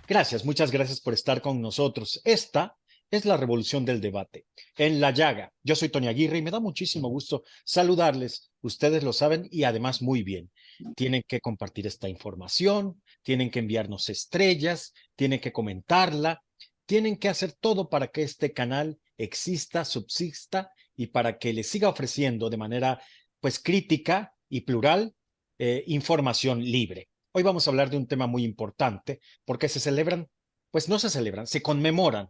Gracias, muchas gracias por estar con nosotros. Esta es la revolución del debate. En La Llaga, yo soy Tony Aguirre y me da muchísimo gusto saludarles. Ustedes lo saben y además muy bien. Tienen que compartir esta información, tienen que enviarnos estrellas, tienen que comentarla, tienen que hacer todo para que este canal exista, subsista y para que les siga ofreciendo de manera pues crítica y plural información libre. Hoy vamos a hablar de un tema muy importante porque se celebran, pues no se celebran, se conmemoran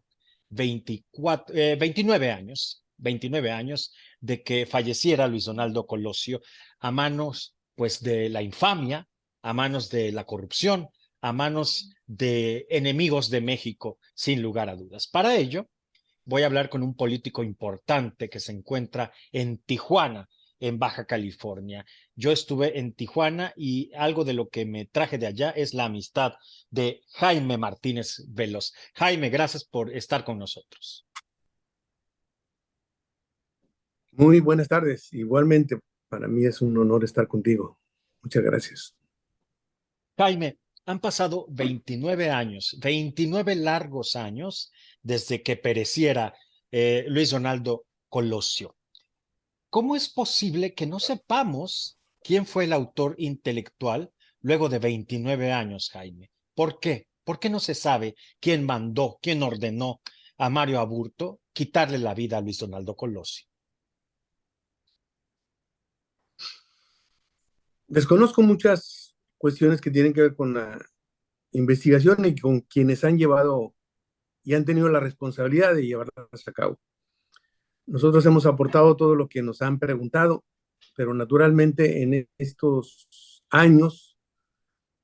29 años de que falleciera Luis Donaldo Colosio a manos pues de la infamia, a manos de la corrupción, a manos de enemigos de México, sin lugar a dudas. Para ello, voy a hablar con un político importante que se encuentra en Tijuana, en Baja California. Yo estuve en Tijuana y algo de lo que me traje de allá es la amistad de Jaime Martínez Veloz. Jaime, gracias por estar con nosotros. Muy buenas tardes. Igualmente, para mí es un honor estar contigo. Muchas gracias. Jaime, han pasado 29 años, 29 largos años desde que pereciera Luis Donaldo Colosio. ¿Cómo es posible que no sepamos quién fue el autor intelectual luego de 29 años, Jaime? ¿Por qué? ¿Por qué no se sabe quién mandó, quién ordenó a Mario Aburto quitarle la vida a Luis Donaldo Colosio? Desconozco muchas cuestiones que tienen que ver con la investigación y con quienes han llevado y han tenido la responsabilidad de llevarlas a cabo. Nosotros hemos aportado todo lo que nos han preguntado, pero naturalmente en estos años,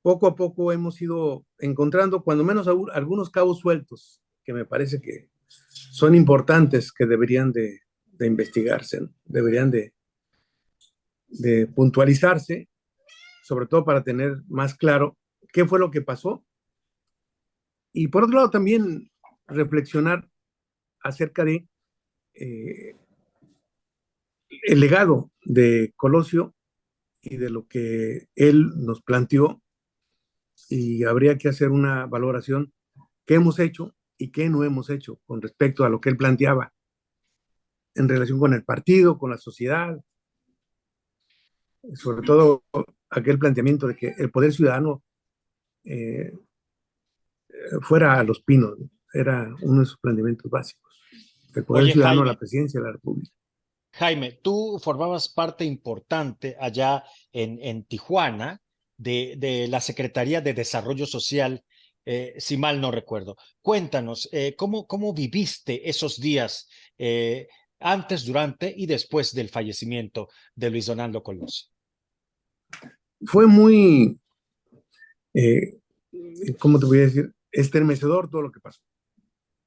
poco a poco hemos ido encontrando, cuando menos algunos cabos sueltos, que me parece que son importantes, que deberían de investigarse, ¿no? Deberían de puntualizarse, sobre todo para tener más claro qué fue lo que pasó. Y por otro lado, también reflexionar acerca de eh, el legado de Colosio y de lo que él nos planteó, y habría que hacer una valoración qué hemos hecho y qué no hemos hecho con respecto a lo que él planteaba en relación con el partido, con la sociedad, sobre todo aquel planteamiento de que el poder ciudadano eh, fuera a los pinos, ¿no? Era uno de sus planteamientos básicos, el poder Oye, ciudadano a Jaime, la presidencia de la República. Jaime, tú formabas parte importante allá en Tijuana de la Secretaría de Desarrollo Social, si mal no recuerdo. Cuéntanos, ¿cómo viviste esos días antes, durante y después del fallecimiento de Luis Donaldo Colosio? Fue muy, eh, ¿cómo te voy a decir? Estremecedor todo lo que pasó.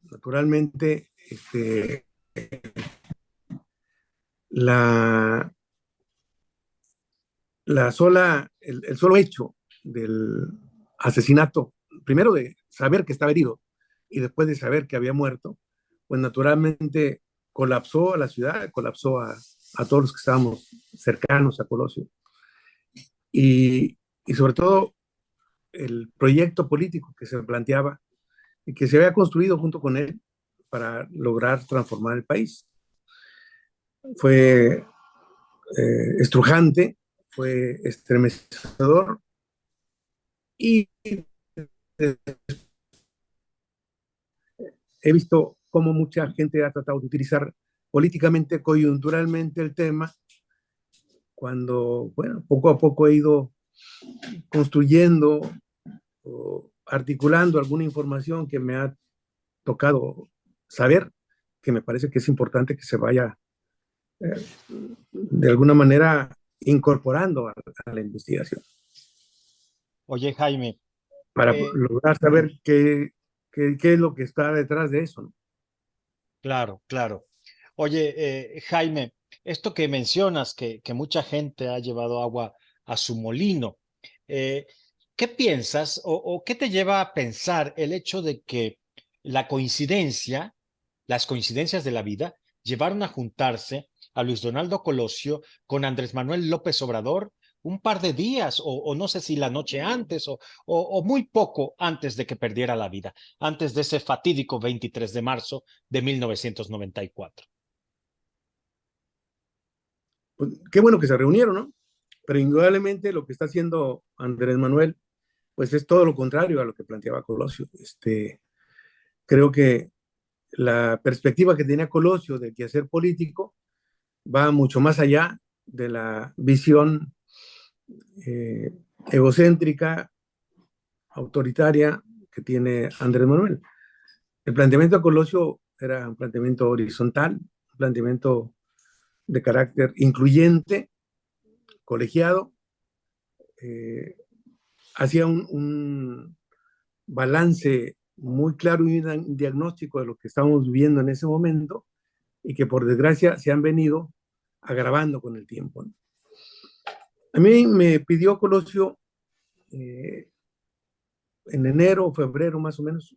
Naturalmente, la, el solo hecho del asesinato, primero de saber que estaba herido y después de saber que había muerto, pues naturalmente colapsó a la ciudad, colapsó a todos los que estábamos cercanos a Colosio. Y sobre todo el proyecto político que se planteaba y que se había construido junto con él para lograr transformar el país. Fue estrujante, fue estremecedor y he visto cómo mucha gente ha tratado de utilizar políticamente, coyunturalmente el tema, cuando, bueno, poco a poco he ido construyendo o articulando alguna información que me ha tocado saber, que me parece que es importante que se vaya eh, de alguna manera incorporando a la investigación Oye, Jaime, para eh, lograr saber qué es lo que está detrás de eso, ¿no? claro, claro. Oye, Jaime, esto que mencionas, que mucha gente ha llevado agua a su molino, eh, ¿qué piensas o qué te lleva a pensar el hecho de que la coincidencia, las coincidencias de la vida, llevaron a juntarse a Luis Donaldo Colosio con Andrés Manuel López Obrador, un par de días o no sé si la noche antes o muy poco antes de que perdiera la vida, antes de ese fatídico 23 de marzo de 1994. Pues, qué bueno que se reunieron, ¿no? Pero indudablemente lo que está haciendo Andrés Manuel, pues es todo lo contrario a lo que planteaba Colosio. Creo que la perspectiva que tenía Colosio del quehacer político va mucho más allá de la visión eh, egocéntrica, autoritaria que tiene Andrés Manuel. El planteamiento de Colosio era un planteamiento horizontal, un planteamiento de carácter incluyente, colegiado, eh, hacía un balance muy claro y un diagnóstico de lo que estábamos viviendo en ese momento y que por desgracia se han venido agravando con el tiempo, ¿no? A mí me pidió Colosio eh, en enero o febrero más o menos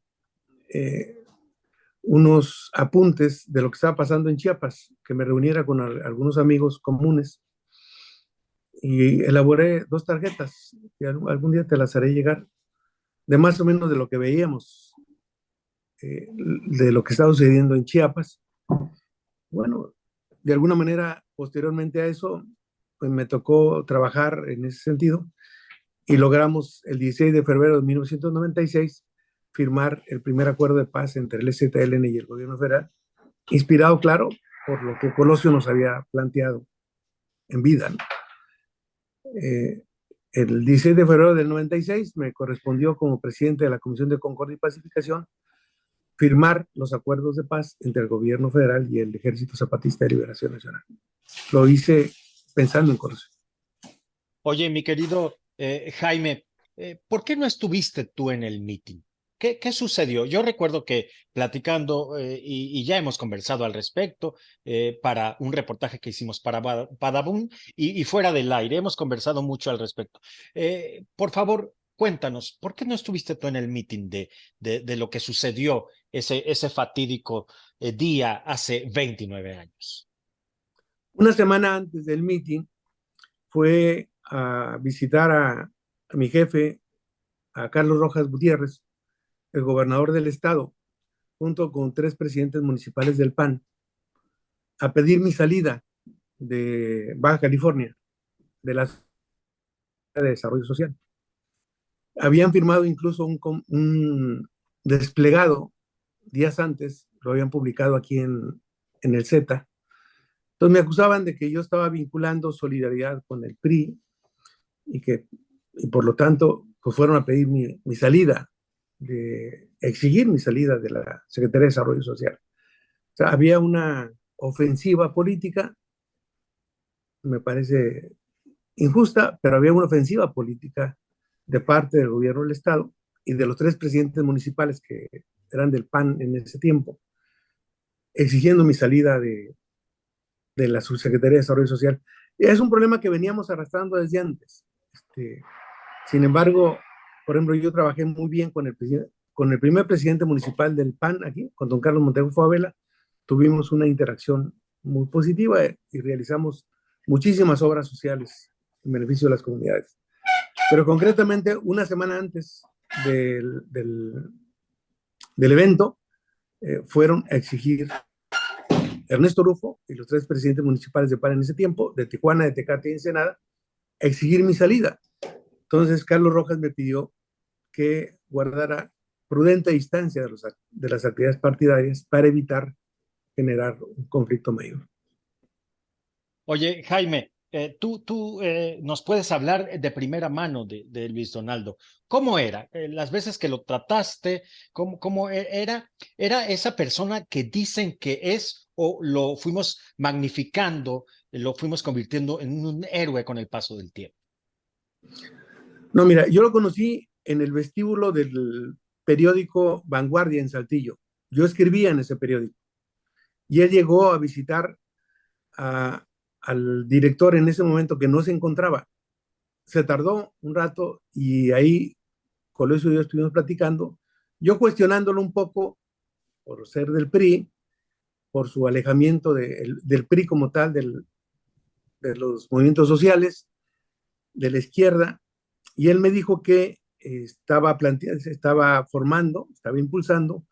eh, unos apuntes de lo que estaba pasando en Chiapas, que me reuniera con algunos amigos comunes y elaboré 2 tarjetas que algún día te las haré llegar de más o menos de lo que veíamos, de lo que estaba sucediendo en Chiapas. Bueno, de alguna manera, posteriormente a eso, pues me tocó trabajar en ese sentido y logramos el 16 de febrero de 1996 firmar el primer acuerdo de paz entre el EZLN y el gobierno federal, inspirado, claro, por lo que Colosio nos había planteado en vida, ¿no? Eh, el 16 de febrero del 96 me correspondió como presidente de la Comisión de Concordia y Pacificación firmar los acuerdos de paz entre el gobierno federal y el Ejército Zapatista de Liberación Nacional. Lo hice pensando en Colosio. Oye, mi querido Jaime, ¿por qué no estuviste tú en el meeting? ¿Qué sucedió? Yo recuerdo que platicando, y ya hemos conversado al respecto, para un reportaje que hicimos para Badabun y fuera del aire, hemos conversado mucho al respecto. Por favor, cuéntanos, ¿por qué no estuviste tú en el meeting de lo que sucedió ese fatídico día hace 29 años? Una semana antes del meeting fue a visitar a mi jefe, a Carlos Rojas Gutiérrez, el gobernador del estado, junto con 3 presidentes municipales del PAN, a pedir mi salida de Baja California, de la Secretaría de Desarrollo Social. Habían firmado incluso un desplegado días antes, lo habían publicado aquí en el Z. Entonces me acusaban de que yo estaba vinculando solidaridad con el PRI y por lo tanto pues fueron a pedir mi salida, de exigir mi salida de la Secretaría de Desarrollo Social. O sea, había una ofensiva política, me parece injusta, pero había una ofensiva política de parte del gobierno del Estado y de los 3 presidentes municipales que eran del PAN en ese tiempo, exigiendo mi salida de la Subsecretaría de Desarrollo Social. Y es un problema que veníamos arrastrando desde antes. Sin embargo, por ejemplo, yo trabajé muy bien con el primer presidente municipal del PAN aquí, con don Carlos Montejo Favela. Tuvimos una interacción muy positiva y realizamos muchísimas obras sociales en beneficio de las comunidades. Pero concretamente, una semana antes del evento, fueron a exigir Ernesto Rufo y los 3 presidentes municipales de PAN en ese tiempo, de Tijuana, de Tecate y Ensenada, a exigir mi salida. Entonces, Carlos Rojas me pidió que guardara prudente distancia de las actividades partidarias para evitar generar un conflicto mayor. Oye, Jaime, tú nos puedes hablar de primera mano de Luis Donaldo. ¿Cómo era? Las veces que lo trataste, ¿cómo era? ¿Era esa persona que dicen que es o lo fuimos magnificando, lo fuimos convirtiendo en un héroe con el paso del tiempo? No, mira, yo lo conocí en el vestíbulo del periódico Vanguardia en Saltillo. Yo escribía en ese periódico y él llegó a visitar a, al director en ese momento que no se encontraba. Se tardó un rato y ahí Colosio y yo estuvimos platicando, yo cuestionándolo un poco por ser del PRI, por su alejamiento del PRI como tal, de los movimientos sociales, de la izquierda, y él me dijo que estaba formando, estaba impulsando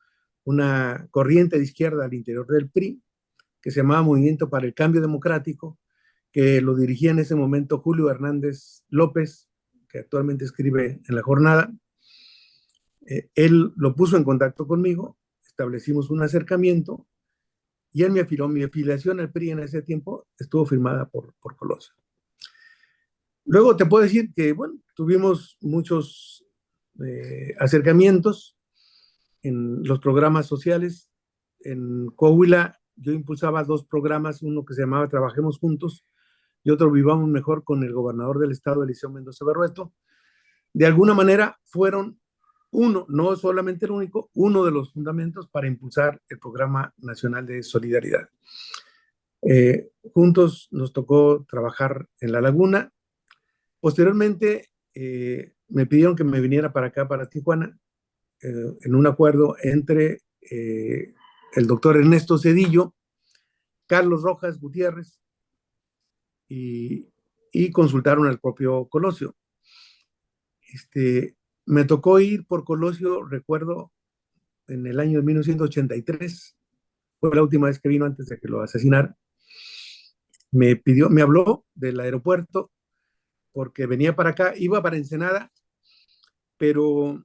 una corriente de izquierda al interior del PRI, que se llamaba Movimiento para el Cambio Democrático, que lo dirigía en ese momento Julio Hernández López, que actualmente escribe en La Jornada. Él lo puso en contacto conmigo, establecimos un acercamiento, y él me afirmó, mi afiliación al PRI en ese tiempo estuvo firmada por Colosio. Luego te puedo decir que, bueno, tuvimos muchos acercamientos en los programas sociales. En Coahuila yo impulsaba 2 programas, uno que se llamaba Trabajemos Juntos y otro Vivamos Mejor, con el gobernador del estado, Eliseo Mendoza Berrueto. De alguna manera fueron uno, no solamente el único, uno de los fundamentos para impulsar el Programa Nacional de Solidaridad. Juntos nos tocó trabajar en La Laguna. Posteriormente me pidieron que me viniera para acá, para Tijuana, en un acuerdo entre el doctor Ernesto Zedillo, Carlos Rojas Gutiérrez, y consultaron al propio Colosio. Me tocó ir por Colosio, recuerdo, en el año de 1983, fue la última vez que vino antes de que lo asesinaran. Me habló del aeropuerto porque venía para acá, iba para Ensenada, pero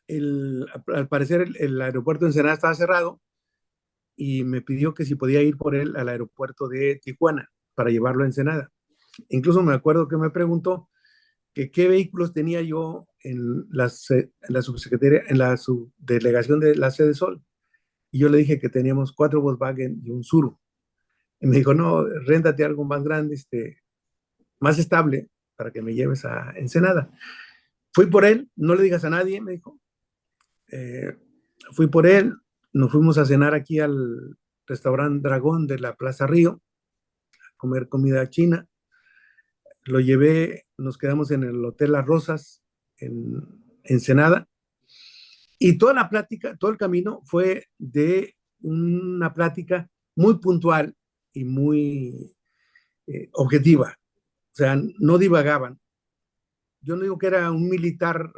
al parecer el aeropuerto de Ensenada estaba cerrado, y me pidió que si podía ir por él al aeropuerto de Tijuana para llevarlo a Ensenada. Incluso me acuerdo que me preguntó que qué vehículos tenía yo en la subsecretaría, en la subdelegación de la Sede Sol. Y yo le dije que teníamos 4 Volkswagen y un Suru. Y me dijo, no, réntate algo más grande, más estable, para que me lleves a Ensenada. Fui por él, no le digas a nadie, me dijo. Fui por él, nos fuimos a cenar aquí al restaurante Dragón de la Plaza Río, a comer comida china. Lo llevé, nos quedamos en el Hotel Las Rosas, en Ensenada, y toda la plática, todo el camino fue de una plática muy puntual y muy objetiva. O sea, no divagaban. Yo no digo que era un militar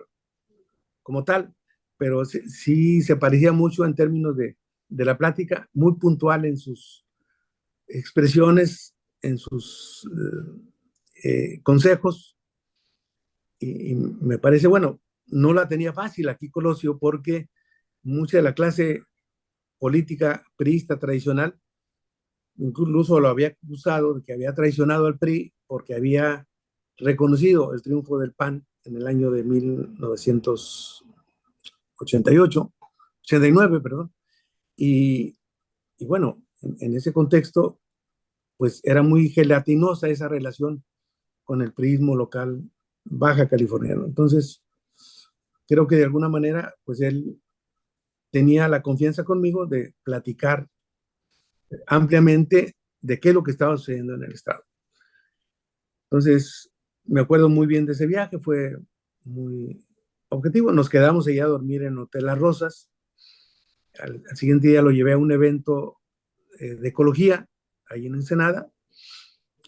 como tal, pero sí se parecía mucho en términos de la plática, muy puntual en sus expresiones, en sus consejos, y me parece, bueno, no la tenía fácil aquí Colosio, porque mucha de la clase política priista tradicional incluso lo había acusado de que había traicionado al PRI porque había reconocido el triunfo del PAN en el año de 1988, 89, perdón, y, y bueno, en ese contexto, pues era muy gelatinosa esa relación con el priismo local baja californiano. Entonces, creo que de alguna manera, pues él tenía la confianza conmigo de platicar ampliamente de qué es lo que estaba sucediendo en el estado. Entonces, me acuerdo muy bien de ese viaje, fue muy objetivo. Nos quedamos allá a dormir en Hotel Las Rosas. Al siguiente día lo llevé a un evento de ecología ahí en Ensenada.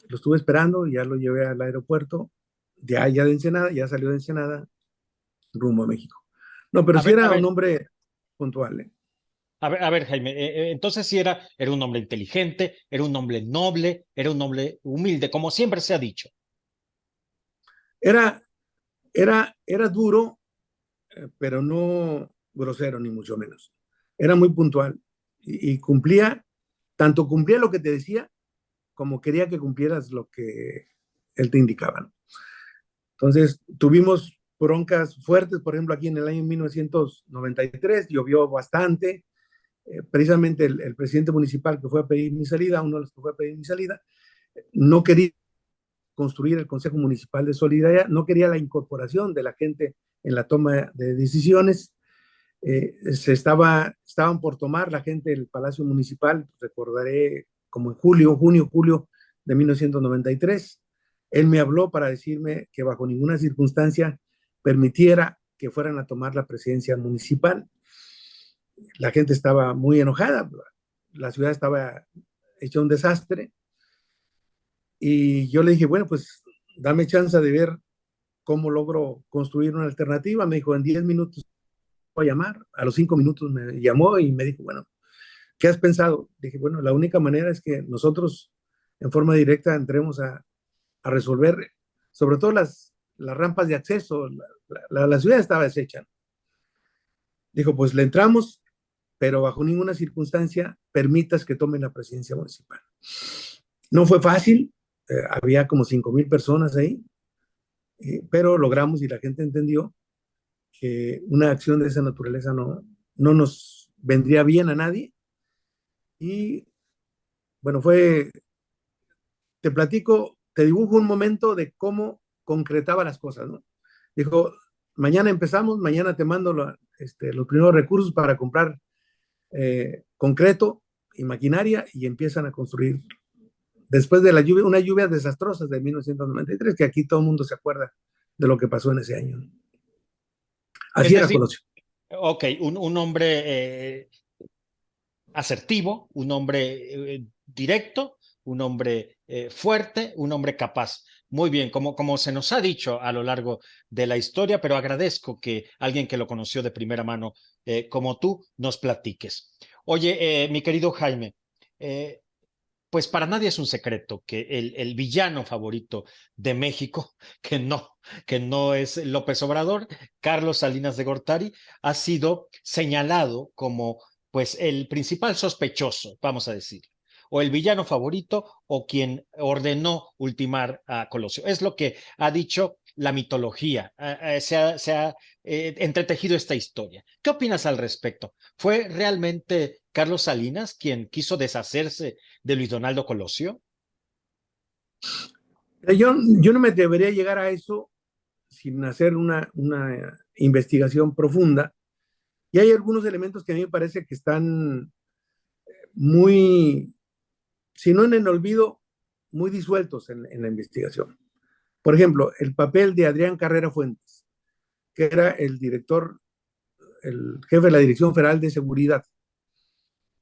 Lo estuve esperando, ya lo llevé al aeropuerto de allá de Ensenada, ya salió de Ensenada rumbo a México. No, pero sí era un hombre puntual. A ver, Jaime, entonces sí era un hombre inteligente, era un hombre noble, era un hombre humilde, como siempre se ha dicho. Era, era duro, pero no grosero, ni mucho menos. Era muy puntual y cumplía, tanto cumplía lo que te decía, como quería que cumplieras lo que él te indicaba, ¿no? Entonces, tuvimos broncas fuertes, por ejemplo, aquí en el año 1993, llovió bastante. Precisamente el presidente municipal que fue a pedir mi salida, uno de los que fue a pedir mi salida, no quería construir el Consejo Municipal de Solidaridad, no quería la incorporación de la gente en la toma de decisiones. Estaban por tomar la gente del Palacio Municipal, recordaré, como en junio de 1993. Él me habló para decirme que bajo ninguna circunstancia permitiera que fueran a tomar la presidencia municipal. La gente estaba muy enojada, la ciudad estaba hecha un desastre, y yo le dije, bueno, pues dame chance de ver cómo logro construir una alternativa. Me dijo, en 10 minutos voy a llamar. A los 5 minutos me llamó y me dijo, bueno, ¿qué has pensado? Dije, bueno, la única manera es que nosotros en forma directa entremos a resolver, sobre todo las rampas de acceso. La ciudad estaba deshecha. Dijo, pues le entramos, pero bajo ninguna circunstancia permitas que tomen la presidencia municipal. No fue fácil, había como 5,000 personas ahí, pero logramos y la gente entendió que una acción de esa naturaleza no nos vendría bien a nadie. Y bueno, te platico, te dibujo un momento de cómo concretaba las cosas, ¿no? Dijo, mañana empezamos, mañana te mando los primeros recursos para comprar concreto y maquinaria y empiezan a construir. Después de la lluvia, una lluvia desastrosa de 1993, que aquí todo el mundo se acuerda de lo que pasó en ese año. Es Así era decir, Colosio. ok, un hombre asertivo, un hombre directo, un hombre fuerte, un hombre capaz. Muy bien, como se nos ha dicho a lo largo de la historia, pero agradezco que alguien que lo conoció de primera mano como tú nos platiques. Oye, mi querido Jaime, pues para nadie es un secreto que el villano favorito de México, que no es López Obrador, Carlos Salinas de Gortari, ha sido señalado como pues el principal sospechoso, vamos a decir, o el villano favorito o quien ordenó ultimar a Colosio. Es lo que ha dicho la mitología, se ha entretejido esta historia. ¿Qué opinas al respecto? ¿Fue realmente Carlos Salinas quien quiso deshacerse de Luis Donaldo Colosio? Yo no me debería llegar a eso sin hacer una investigación profunda. Y hay algunos elementos que a mí me parece que están muy, si no en el olvido, muy disueltos en la investigación. Por ejemplo, el papel de Adrián Carrera Fuentes, que era el jefe de la Dirección Federal de Seguridad,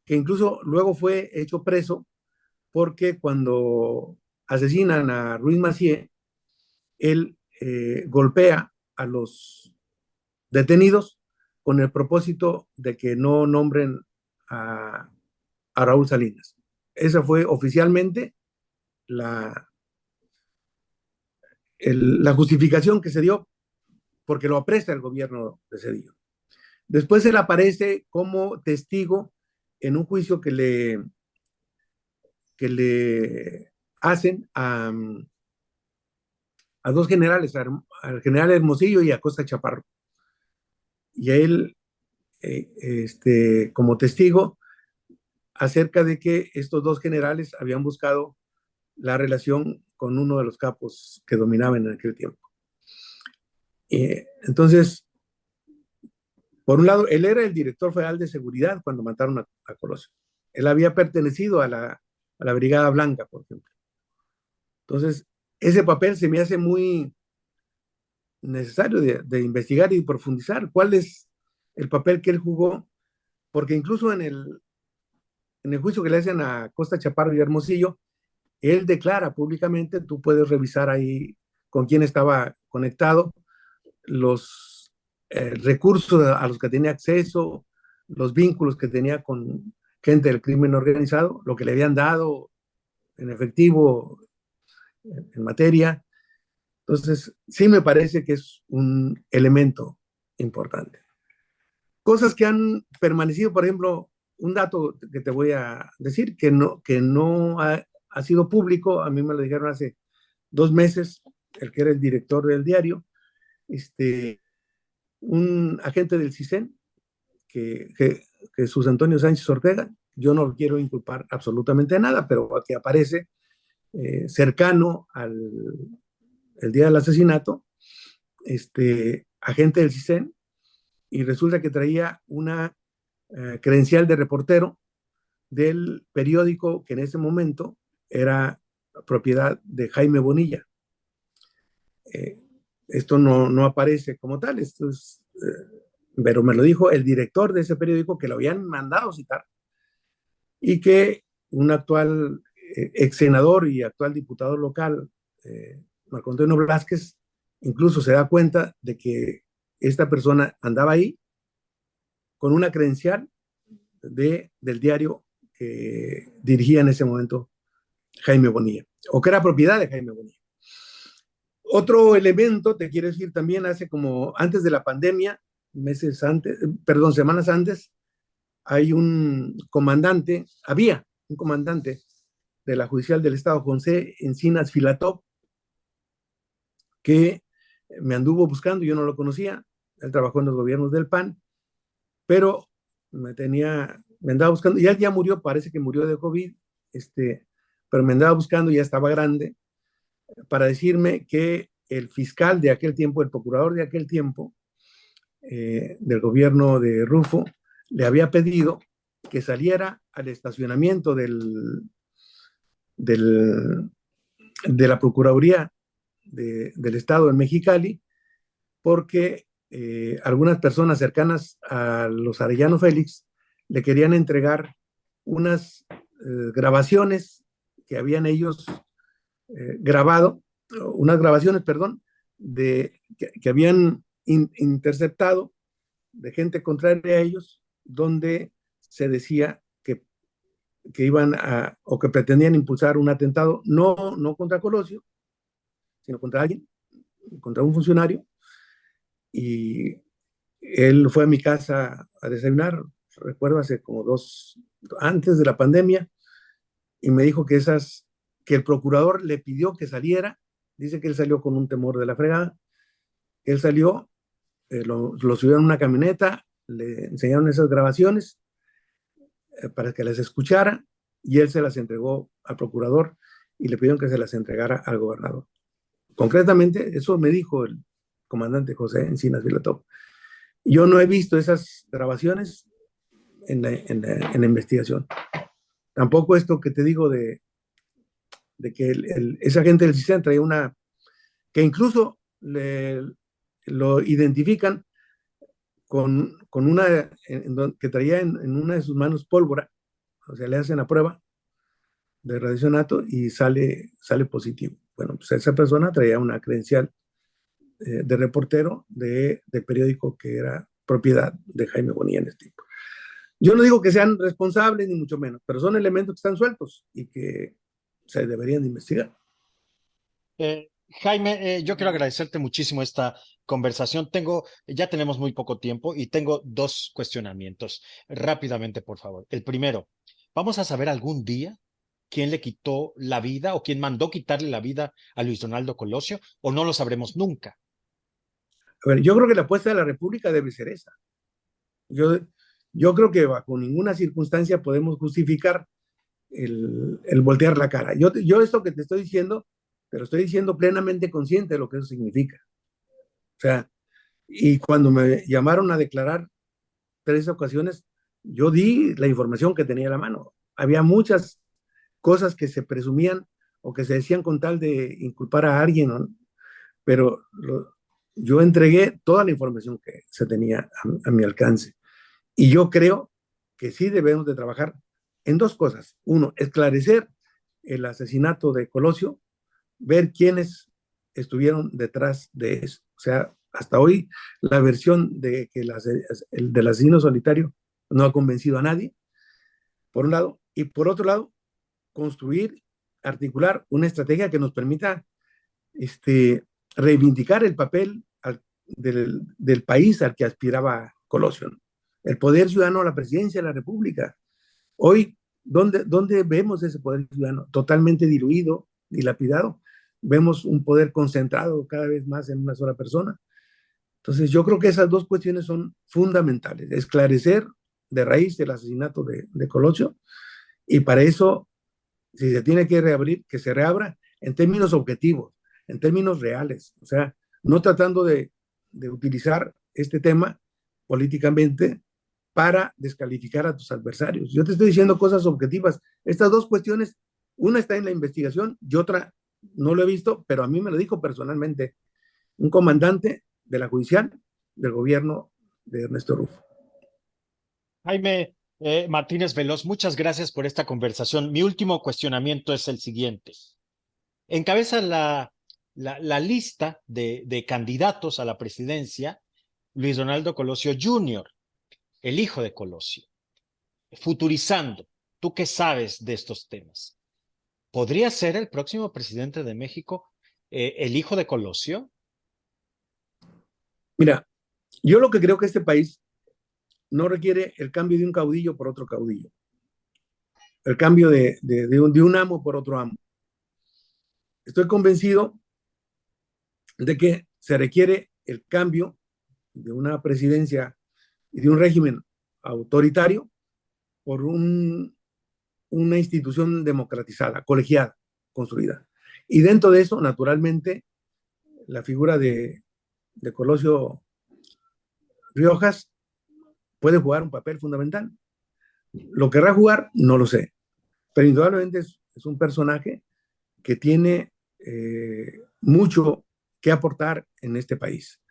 que incluso luego fue hecho preso porque cuando asesinan a Ruiz Macié, él golpea a los detenidos con el propósito de que no nombren a Raúl Salinas. Esa fue oficialmente la, la justificación que se dio porque lo apresta el gobierno de Cedillo. Después él aparece como testigo en un juicio que le hacen a dos generales, al general Hermosillo y a Costa Chaparro. Y a él, como testigo, acerca de que estos dos generales habían buscado la relación con uno de los capos que dominaban en aquel tiempo. Entonces, por un lado, él era el director federal de seguridad cuando mataron a Colosio. Él había pertenecido a la Brigada Blanca, por ejemplo. Entonces, ese papel se me hace muy necesario de investigar y profundizar. ¿Cuál es el papel que él jugó? Porque incluso en el juicio que le hacen a Costa Chaparro y Hermosillo, él declara públicamente, tú puedes revisar ahí con quién estaba conectado, los recursos a los que tenía acceso, los vínculos que tenía con gente del crimen organizado, lo que le habían dado en efectivo, en materia. Entonces, sí me parece que es un elemento importante. Cosas que han permanecido, por ejemplo, un dato que te voy a decir, que no ha sido público, a mí me lo dijeron hace 2 meses, el que era el director del diario, un agente del CISEN, que Jesús Antonio Sánchez Ortega, yo no lo quiero inculpar absolutamente nada, pero que aparece cercano al el día del asesinato, agente del CISEN, y resulta que traía una credencial de reportero del periódico que en ese momento era propiedad de Jaime Bonilla. Eh, Esto no aparece como tal, pero me lo dijo el director de ese periódico que lo habían mandado citar y que un actual ex senador y actual diputado local Marco Antonio Blázquez, incluso se da cuenta de que esta persona andaba ahí con una credencial del diario que dirigía en ese momento Jaime Bonilla, o que era propiedad de Jaime Bonilla. Otro elemento, te quiero decir también, hace como antes de la pandemia, meses antes, perdón, semanas antes, había un comandante de la Judicial del Estado, José Encinas Filatov, que me anduvo buscando, yo no lo conocía, él trabajó en los gobiernos del PAN, pero me andaba buscando, y él ya murió, parece que murió de COVID, pero me andaba buscando, ya estaba grande, para decirme que el fiscal de aquel tiempo, el procurador de aquel tiempo, del gobierno de Rufo, le había pedido que saliera al estacionamiento de la Procuraduría del Estado en Mexicali, porque algunas personas cercanas a los Arellano Félix le querían entregar unas grabaciones que habían ellos grabado, unas grabaciones, perdón, que habían interceptado de gente contraria a ellos, donde se decía que iban a, o que pretendían impulsar un atentado, no contra Colosio, sino contra alguien, contra un funcionario, y él fue a mi casa a desayunar, recuerdo hace como antes de la pandemia, y me dijo que el procurador le pidió que saliera, dice que él salió con un temor de la fregada, él salió, lo subieron a una camioneta, le enseñaron esas grabaciones para que las escuchara, y él se las entregó al procurador y le pidieron que se las entregara al gobernador. Concretamente, eso me dijo el comandante José Encinas Filatov. Yo no he visto esas grabaciones en la investigación. Tampoco esto que te digo de que esa gente del sistema traía que incluso lo identifican con una que traía en una de sus manos pólvora, o sea, le hacen la prueba de radionato y sale positivo. Bueno, pues esa persona traía una credencial de reportero del periódico que era propiedad de Jaime Bonilla en este tiempo. Yo no digo que sean responsables, ni mucho menos, pero son elementos que están sueltos y que se deberían de investigar. Jaime, yo quiero agradecerte muchísimo esta conversación. Ya tenemos muy poco tiempo y tengo dos cuestionamientos. Rápidamente, por favor. El primero, ¿vamos a saber algún día quién le quitó la vida o quién mandó quitarle la vida a Luis Donaldo Colosio, o no lo sabremos nunca? A ver, yo creo que la apuesta de la República debe ser esa. Yo creo que bajo ninguna circunstancia podemos justificar el voltear la cara. Yo esto que te estoy diciendo, te lo estoy diciendo plenamente consciente de lo que eso significa. O sea, y cuando me llamaron a declarar 3 ocasiones, yo di la información que tenía a la mano. Había muchas cosas que se presumían o que se decían con tal de inculpar a alguien, ¿no? Pero yo entregué toda la información que se tenía a mi alcance. Y yo creo que sí debemos de trabajar en dos cosas. Uno, esclarecer el asesinato de Colosio, ver quiénes estuvieron detrás de eso. O sea, hasta hoy la versión de que del asesino solitario no ha convencido a nadie, por un lado, y por otro lado, construir, articular una estrategia que nos permita reivindicar el papel del país al que aspiraba Colosio, ¿no? El poder ciudadano a la presidencia de la República. Hoy, ¿dónde vemos ese poder ciudadano? Totalmente diluido, dilapidado. Vemos un poder concentrado cada vez más en una sola persona. Entonces, yo creo que esas dos cuestiones son fundamentales. Esclarecer de raíz el asesinato de Colosio, y para eso, si se tiene que reabrir, que se reabra en términos objetivos, en términos reales. O sea, no tratando de utilizar este tema políticamente para descalificar a tus adversarios. Yo te estoy diciendo cosas objetivas. Estas dos cuestiones, una está en la investigación y otra no lo he visto, pero a mí me lo dijo personalmente un comandante de la judicial del gobierno de Ernesto Rufo. Jaime Martínez Veloz, muchas gracias por esta conversación. Mi último cuestionamiento es el siguiente. Encabeza la lista de candidatos a la presidencia, Luis Donaldo Colosio Jr., el hijo de Colosio. Futurizando, ¿tú qué sabes de estos temas? ¿Podría ser el próximo presidente de México el hijo de Colosio? Mira, yo lo que creo que este país no requiere el cambio de un caudillo por otro caudillo, el cambio de un amo por otro amo. Estoy convencido de que se requiere el cambio de una presidencia y de un régimen autoritario por una institución democratizada, colegiada, construida. Y dentro de eso, naturalmente, la figura de Colosio Riojas puede jugar un papel fundamental. Lo querrá jugar, no lo sé, pero indudablemente es un personaje que tiene mucho que aportar en este país.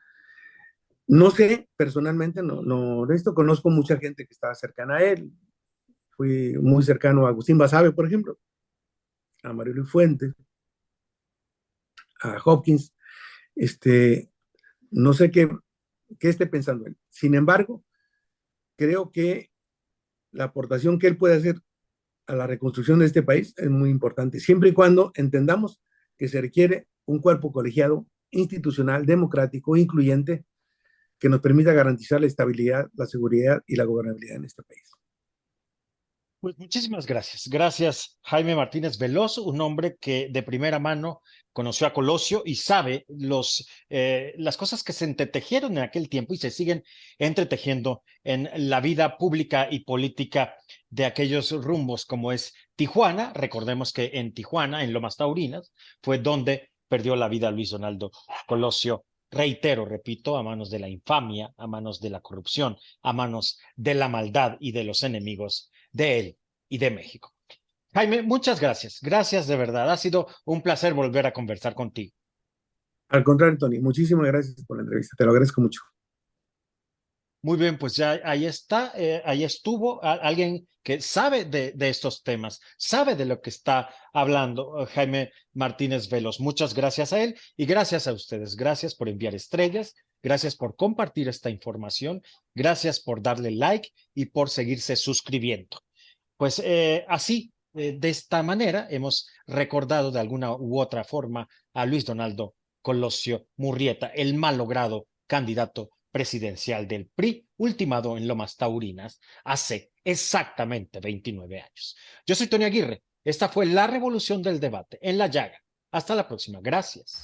No sé, personalmente, no, de esto conozco mucha gente que estaba cercana a él. Fui muy cercano a Agustín Basabe, por ejemplo, a Mario Luis Fuentes, a Hopkins. No sé qué esté pensando él. Sin embargo, creo que la aportación que él puede hacer a la reconstrucción de este país es muy importante, siempre y cuando entendamos que se requiere un cuerpo colegiado, institucional, democrático, incluyente, que nos permita garantizar la estabilidad, la seguridad y la gobernabilidad en este país. Pues muchísimas gracias. Gracias, Jaime Martínez Veloz, un hombre que de primera mano conoció a Colosio y sabe las cosas que se entretejieron en aquel tiempo y se siguen entretejiendo en la vida pública y política de aquellos rumbos como es Tijuana. Recordemos que en Tijuana, en Lomas Taurinas, fue donde perdió la vida Luis Donaldo Colosio. Reitero, repito, a manos de la infamia, a manos de la corrupción, a manos de la maldad y de los enemigos de él y de México. Jaime, muchas gracias. Gracias de verdad. Ha sido un placer volver a conversar contigo. Al contrario, Tony, muchísimas gracias por la entrevista. Te lo agradezco mucho. Muy bien, pues ya ahí está, ahí estuvo alguien que sabe de estos temas, sabe de lo que está hablando Jaime Martínez Veloz. Muchas gracias a él y gracias a ustedes. Gracias por enviar estrellas, gracias por compartir esta información, gracias por darle like y por seguirse suscribiendo. Pues así, de esta manera, hemos recordado de alguna u otra forma a Luis Donaldo Colosio Murrieta, el malogrado candidato presidencial del PRI, ultimado en Lomas Taurinas hace exactamente 29 años. Yo soy Tony Aguirre. Esta fue la revolución del debate en La Llaga. Hasta la próxima. Gracias.